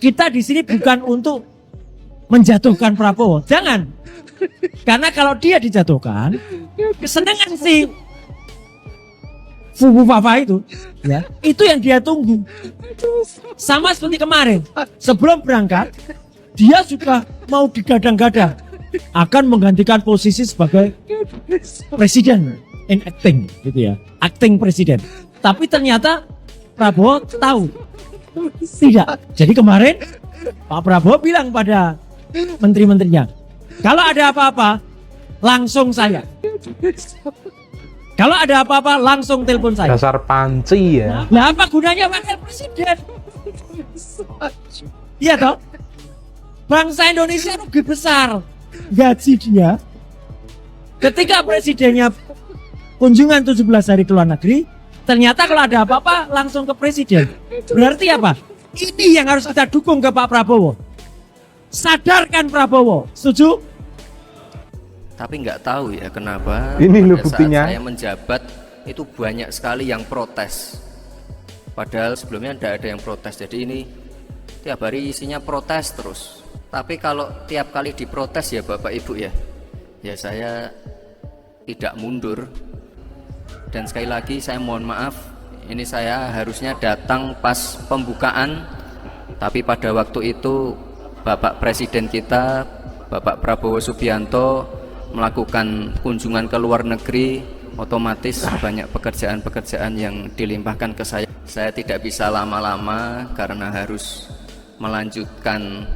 kita di sini bukan untuk menjatuhkan Prabowo, jangan. Karena kalau dia dijatuhkan, kesenangan si Fubu Papa itu, ya, itu yang dia tunggu. Sama seperti kemarin, sebelum berangkat, dia sudah mau digadang-gadang akan menggantikan posisi sebagai presiden in acting, gitu ya, acting presiden. Tapi ternyata Prabowo tahu tidak. Jadi kemarin Pak Prabowo bilang pada menteri-menterinya, kalau ada apa-apa langsung saya. Kalau ada apa-apa langsung telepon saya. Dasar panci ya. Nah, apa gunanya wakil presiden? Iya toh? Bangsa Indonesia rugi besar gaji dia. Ketika presidennya kunjungan 17 hari ke luar negeri, ternyata kalau ada apa-apa langsung ke presiden. Berarti apa? Ini yang harus kita dukung ke Pak Prabowo. Sadarkan Prabowo. Setuju? Tapi nggak tahu ya kenapa Ini loh pada buktinya. saat saya menjabat itu banyak sekali yang protes. Padahal sebelumnya tidak ada yang protes. Jadi ini tiap hari isinya protes terus. Tapi kalau tiap kali diprotes ya Bapak Ibu ya saya tidak mundur. Dan sekali lagi saya mohon maaf, ini saya harusnya datang pas pembukaan, tapi pada waktu itu Bapak Presiden kita, Bapak Prabowo Subianto melakukan kunjungan ke luar negeri, otomatis banyak pekerjaan-pekerjaan yang dilimpahkan ke saya. Saya tidak bisa lama-lama karena harus melanjutkan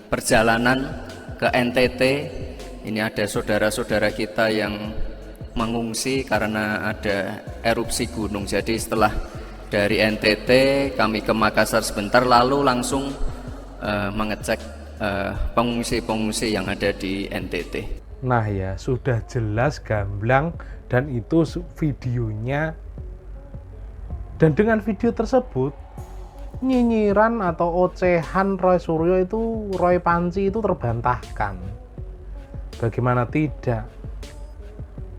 perjalanan ke NTT. Ini ada saudara-saudara kita yang mengungsi karena ada erupsi gunung. Jadi setelah dari NTT kami ke Makassar sebentar, lalu langsung mengecek pengungsi-pengungsi yang ada di NTT. Nah ya, sudah jelas gamblang dan itu videonya. Dan dengan video tersebut, nyinyiran atau ocehan Roy Suryo itu, Roy Panci itu terbantahkan. Bagaimana tidak?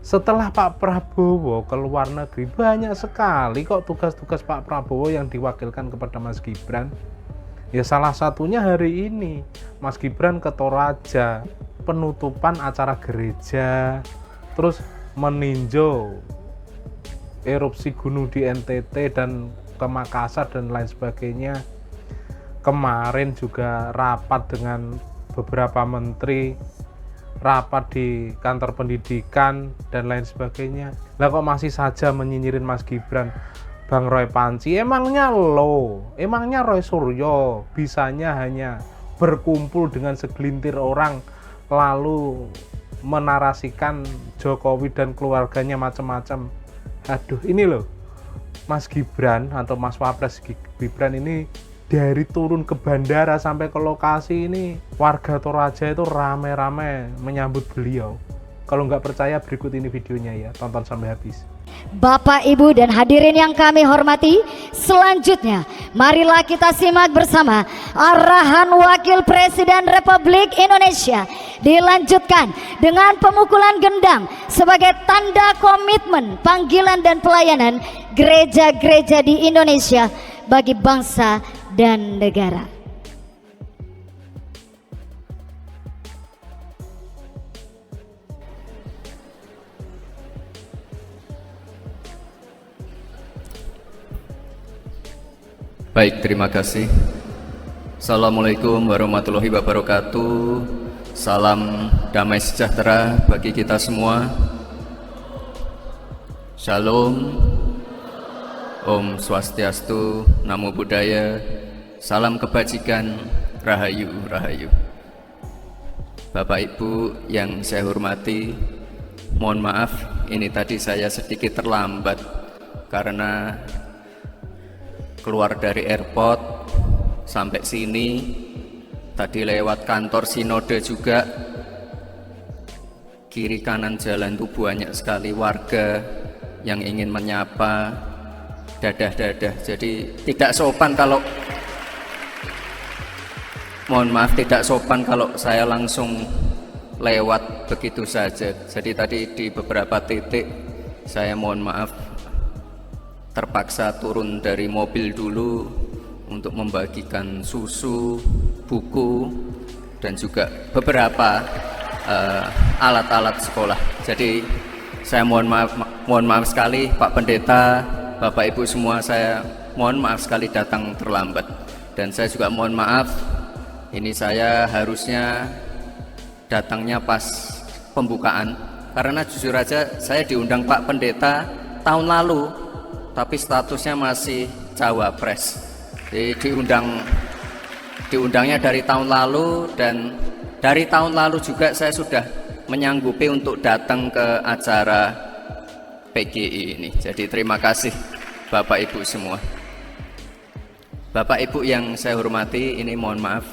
Setelah Pak Prabowo ke luar negeri, banyak sekali kok tugas-tugas Pak Prabowo yang diwakilkan kepada Mas Gibran. Ya salah satunya hari ini, Mas Gibran ke Toraja, penutupan acara gereja, terus meninjau erupsi gunung di NTT dan ke Makassar dan lain sebagainya. Kemarin juga rapat dengan beberapa menteri, rapat di kantor pendidikan dan lain sebagainya. Lah kok masih saja menyinyirin Mas Gibran, Bang Roy Panci? Emangnya Roy Suryo bisanya hanya berkumpul dengan segelintir orang lalu menarasikan Jokowi dan keluarganya macam-macam. Aduh, ini loh Mas Gibran atau Mas Wapres Gibran ini dari turun ke bandara sampai ke lokasi ini, warga Toraja itu rame-rame menyambut beliau. Kalau nggak percaya, berikut ini videonya ya, tonton sampai habis. Bapak, Ibu, dan hadirin yang kami hormati, selanjutnya marilah kita simak bersama arahan Wakil Presiden Republik Indonesia. Dilanjutkan dengan pemukulan gendang sebagai tanda komitmen, panggilan, dan pelayanan gereja-gereja di Indonesia bagi bangsa dan negara. Baik, terima kasih. Assalamualaikum warahmatullahi wabarakatuh. Salam damai sejahtera bagi kita semua. Shalom. Om Swastiastu, Namo Buddhaya. Salam kebajikan, Rahayu, Rahayu. Bapak Ibu yang saya hormati, mohon maaf ini tadi saya sedikit terlambat karena keluar dari airport sampai sini, tadi lewat kantor sinode juga. Kiri kanan jalan itu banyak sekali warga yang ingin menyapa, dadah-dadah. Jadi tidak sopan kalau, mohon maaf, tidak sopan kalau saya langsung lewat begitu saja. Jadi tadi di beberapa titik saya mohon maaf terpaksa turun dari mobil dulu untuk membagikan susu, buku, dan juga beberapa alat-alat sekolah. Jadi saya mohon maaf sekali Pak Pendeta, Bapak Ibu semua, saya mohon maaf sekali datang terlambat. Dan saya juga mohon maaf, ini saya harusnya datangnya pas pembukaan, karena jujur aja saya diundang Pak Pendeta tahun lalu, tapi statusnya masih cawapres. Jadi diundangnya dari tahun lalu, dan dari tahun lalu juga saya sudah menyanggupi untuk datang ke acara PGI ini. Jadi terima kasih Bapak Ibu semua. Bapak Ibu yang saya hormati, ini mohon maaf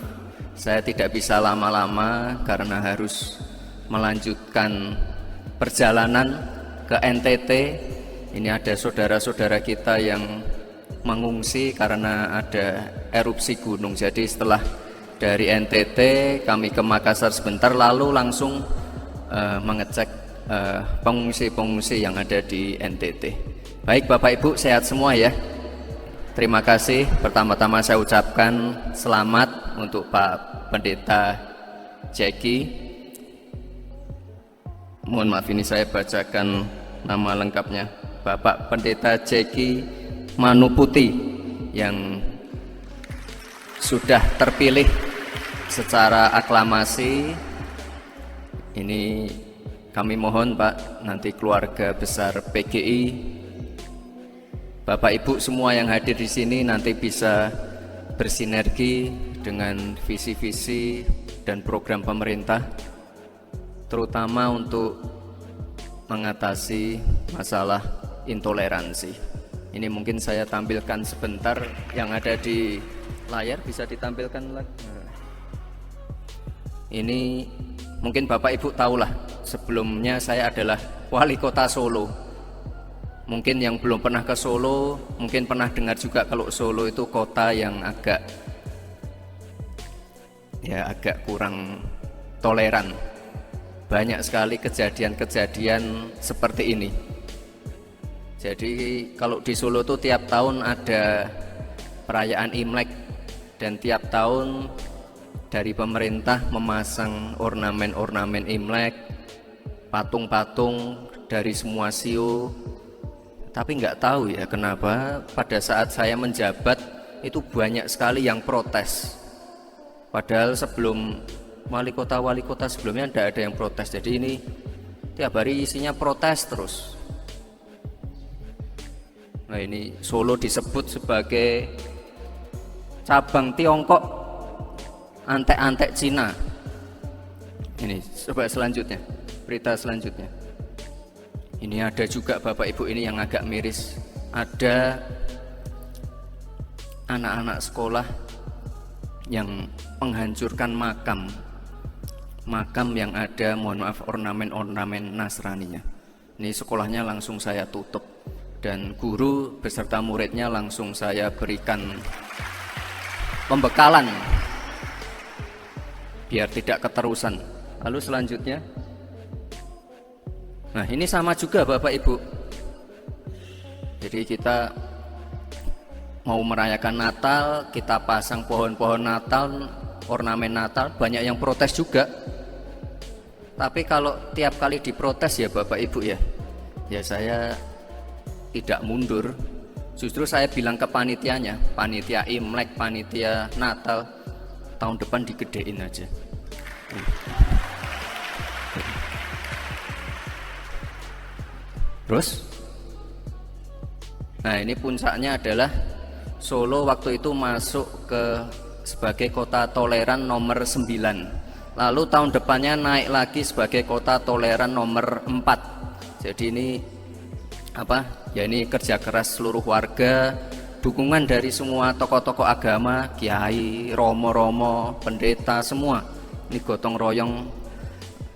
saya tidak bisa lama-lama karena harus melanjutkan perjalanan ke NTT. Ini ada saudara-saudara kita yang mengungsi karena ada erupsi gunung. Jadi setelah dari NTT kami ke Makassar sebentar, lalu langsung mengecek pengungsi-pengungsi yang ada di NTT. Baik Bapak Ibu, sehat semua ya. Terima kasih. Pertama-tama saya ucapkan selamat untuk Pak Pendeta Jeki. Mohon maaf, ini saya bacakan nama lengkapnya. Bapak Pendeta Jeki Manuputi yang sudah terpilih secara aklamasi. Ini kami mohon Pak, nanti keluarga besar PGI, Bapak Ibu semua yang hadir di sini nanti bisa bersinergi dengan visi-visi dan program pemerintah, terutama untuk mengatasi masalah intoleransi. Ini mungkin saya tampilkan sebentar yang ada di layar, bisa ditampilkan lagi. Ini mungkin Bapak Ibu tahulah, sebelumnya saya adalah wali kota Solo. Mungkin yang belum pernah ke Solo, mungkin pernah dengar juga kalau Solo itu kota yang agak kurang toleran. Banyak sekali kejadian-kejadian seperti ini. Jadi kalau di Solo tuh tiap tahun ada perayaan Imlek, dan tiap tahun dari pemerintah memasang ornamen-ornamen Imlek, patung-patung dari semua sio. Tapi nggak tahu ya kenapa pada saat saya menjabat itu banyak sekali yang protes. Padahal sebelum wali kota sebelumnya tidak ada yang protes. Jadi ini tiap hari isinya protes terus. Nah, ini Solo disebut sebagai cabang Tiongkok, antek-antek Cina. Ini coba selanjutnya, berita selanjutnya. Ini ada juga Bapak Ibu, ini yang agak miris. Ada anak-anak sekolah yang menghancurkan makam yang ada, mohon maaf, ornamen-ornamen Nasraninya. Ini sekolahnya langsung saya tutup, dan guru beserta muridnya langsung saya berikan pembekalan biar tidak keterusan. Lalu selanjutnya, nah ini sama juga Bapak Ibu. Jadi kita mau merayakan Natal, kita pasang pohon-pohon Natal, ornamen Natal, banyak yang protes juga. Tapi kalau tiap kali diprotes ya Bapak Ibu ya saya tidak mundur. Justru saya bilang ke panitianya, panitia Imlek, panitia Natal, tahun depan digedein aja. Terus, nah ini puncaknya adalah Solo waktu itu masuk sebagai kota toleran nomor 9. Lalu tahun depannya naik lagi sebagai kota toleran nomor 4. Jadi ini ini kerja keras seluruh warga, dukungan dari semua tokoh-tokoh agama, kiai, romo-romo, pendeta, semua. Ini gotong royong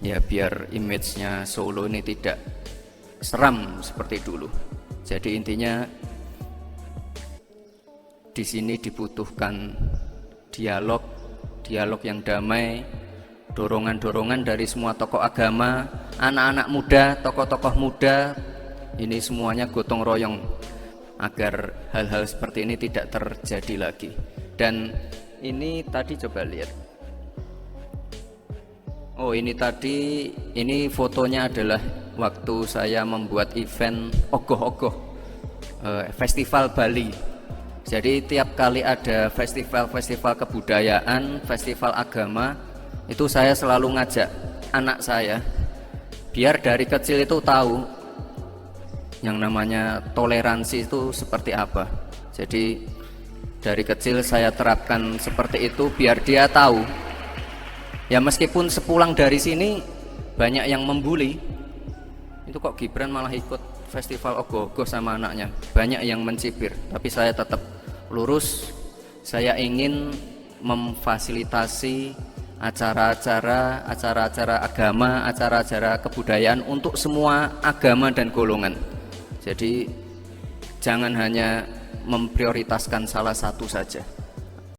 ya biar image-nya Solo ini tidak seram seperti dulu. Jadi intinya di sini dibutuhkan dialog yang damai, dorongan-dorongan dari semua tokoh agama, anak-anak muda, tokoh-tokoh muda. Ini semuanya gotong royong agar hal-hal seperti ini tidak terjadi lagi. Dan ini tadi coba lihat. Oh, ini tadi, ini fotonya adalah waktu saya membuat event ogoh-ogoh festival Bali. Jadi tiap kali ada festival kebudayaan, festival agama, itu saya selalu ngajak anak saya biar dari kecil itu tahu yang namanya toleransi itu seperti apa. Jadi dari kecil saya terapkan seperti itu biar dia tahu. Ya meskipun sepulang dari sini banyak yang membuli, itu kok Gibran malah ikut festival ogoh-ogoh sama anaknya, banyak yang mencibir, tapi saya tetap lurus. Saya ingin memfasilitasi acara-acara agama, acara-acara kebudayaan untuk semua agama dan golongan. Jadi jangan hanya memprioritaskan salah satu saja.